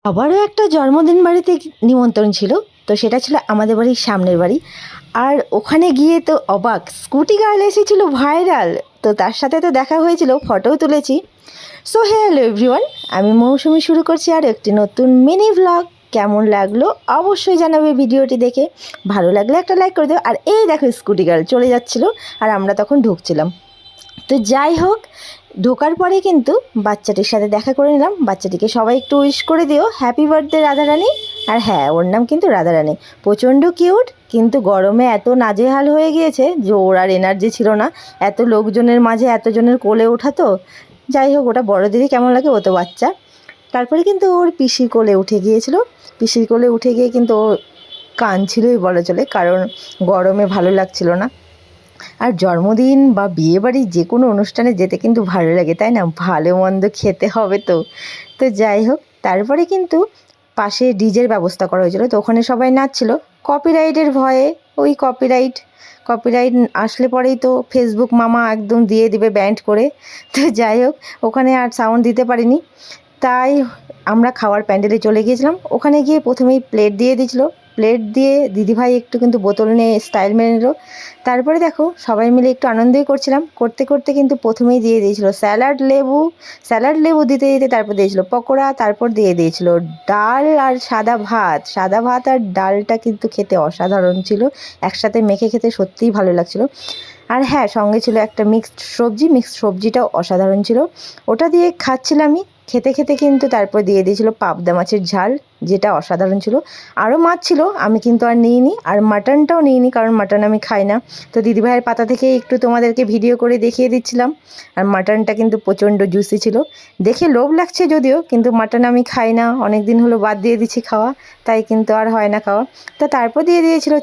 আবারও একটা জন্মদিন বাড়িতে নিমন্ত্রণ ছিল, তো সেটা ছিল আমাদের বাড়ির সামনের বাড়ি। আর ওখানে গিয়ে তো অবাক, স্কুটি গার্ল এসেছিল ভাইরাল, তো তার সাথে তো দেখা হয়েছিল, ফটোও তুলেছি। সো হ্যালো এভরিওয়ান, আমি মৌসুমি শুরু করছি আর একটি নতুন মিনি ভ্লগ। কেমন লাগলো অবশ্যই জানাবে ভিডিওটি দেখে, ভালো লাগলে একটা লাইক করে দেবো। আর এই দেখো স্কুটি গার্ল চলে যাচ্ছিলো আর আমরা তখন ঢুকছিলাম। তো যাই হোক, ঢোকার পরে কিন্তু বাচ্চাটির সাথে দেখা করে নিলাম। বাচ্চাটিকে সবাই একটু উইশ করে দিও হ্যাপি বার্থডে রাধারানী। আর হ্যাঁ, ওর নাম কিন্তু রাধারানী। প্রচণ্ড কিউট, কিন্তু গরমে এত নাজেহাল হয়ে গিয়েছে যে ওর আর এনার্জি ছিল না এত লোকজনের মাঝে এতজনের কোলে ওঠা। তো যাই হোক, ওটা বড়দেরই কেমন লাগে, ও তো বাচ্চা। তারপরে কিন্তু ওর পিসির কোলে উঠে গিয়েছিল। পিসির কোলে উঠে গিয়ে কিন্তু ও কাঁদছিলই বলা চলে, কারণ গরমে ভালো লাগছিল না। আর জন্মদিন বা বিয়েবাড়ি যে কোনো অনুষ্ঠানে যেতে কিন্তু ভালো লাগে, তাই না? ভালো মন্দ খেতে হবে তো। তো যাই হোক, তারপরে কিন্তু পাশে ডিজের ব্যবস্থা করা হয়েছিল, তো ওখানে সবাই নাচছিল। কপিরাইটের ভয়ে, ওই কপিরাইট আসলে পরেই তো ফেসবুক মামা একদম দিয়ে দিবে ব্যান্ড করে। তো যাই হোক, ওখানে আর সাউন্ড দিতে পারিনি। তাই আমরা খাওয়ার প্যান্ডেলে চলে গিয়েছিলাম। ওখানে গিয়ে প্রথমেই প্লেট দিয়ে দিয়েছিলো। প্লেট দিয়ে দিদিভাই একটু কিন্তু বোতল নিয়ে স্টাইল মেরে নিল। তারপরে দেখো সবাই মিলে একটু আনন্দই করছিলাম, করতে করতে কিন্তু প্রথমেই দিয়ে দিয়েছিল স্যালাড লেবু দিতে দিতে তারপর দিয়েছিল পকোড়া, তারপর দিয়ে দিয়েছিল ডাল আর সাদা ভাত আর ডালটা কিন্তু খেতে অসাধারণ ছিল। একসাথে মেখে খেতে সত্যিই ভালো লাগছিল। আর হ্যাঁ, সঙ্গে ছিল একটা মিক্সড সবজিটাও অসাধারণ ছিল। ওটা দিয়ে খাচ্ছিলামই, খেতে খেতে কিন্তু তারপর দিয়ে দিয়েছিল পাবদা মাছের ঝাল, যেটা অসাধারণ ছিল। আরও মাছ ছিল, আমি কিন্তু আর নিইনি, আর মাটনটাও নিইনি, কারণ মাটন আমি খাই না। তো দিদিভাইয়ের পাতা থেকেই একটু তোমাদেরকে ভিডিও করে দেখিয়ে দিচ্ছিলাম। আর মাটনটা কিন্তু প্রচণ্ড জুসি ছিল, দেখে লোভ লাগছে যদিও, কিন্তু মাটন আমি খাই না, অনেক দিন হলো বাদ দিয়ে দিচ্ছি খাওয়া, তাই কিন্তু আর হয় না খাওয়া। তো তারপর দিয়ে দিয়েছিল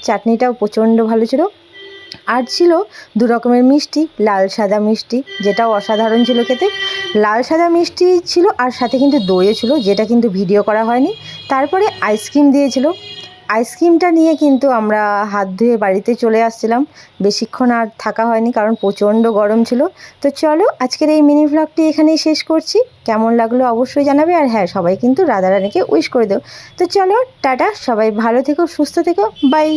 চাটনিটাও প্রচণ্ড ভালো ছিল। আর ছিল দু রকমের মিষ্টি, লাল সাদা মিষ্টি, যেটাও অসাধারণ ছিল খেতে। লাল সাদা মিষ্টি ছিল, আর সাথে কিন্তু দইও ছিল, যেটা কিন্তু ভিডিও করা হয়নি। তারপরে আইসক্রিম দিয়েছিল। আইসক্রিমটা নিয়ে কিন্তু আমরা হাত ধুয়ে বাড়িতে চলে আসছিলাম। বেশিক্ষণ আর থাকা হয়নি, কারণ প্রচণ্ড গরম ছিল। তো চলো, আজকের এই মিনি ভ্লগটি এখানেই শেষ করছি। কেমন লাগলো অবশ্যই জানাবে। আর হ্যাঁ, সবাই কিন্তু রাধারানীকে উইশ করে দেও। তো চলো, টাটা, সবাই ভালো থেকো, সুস্থ থেকো, বাই।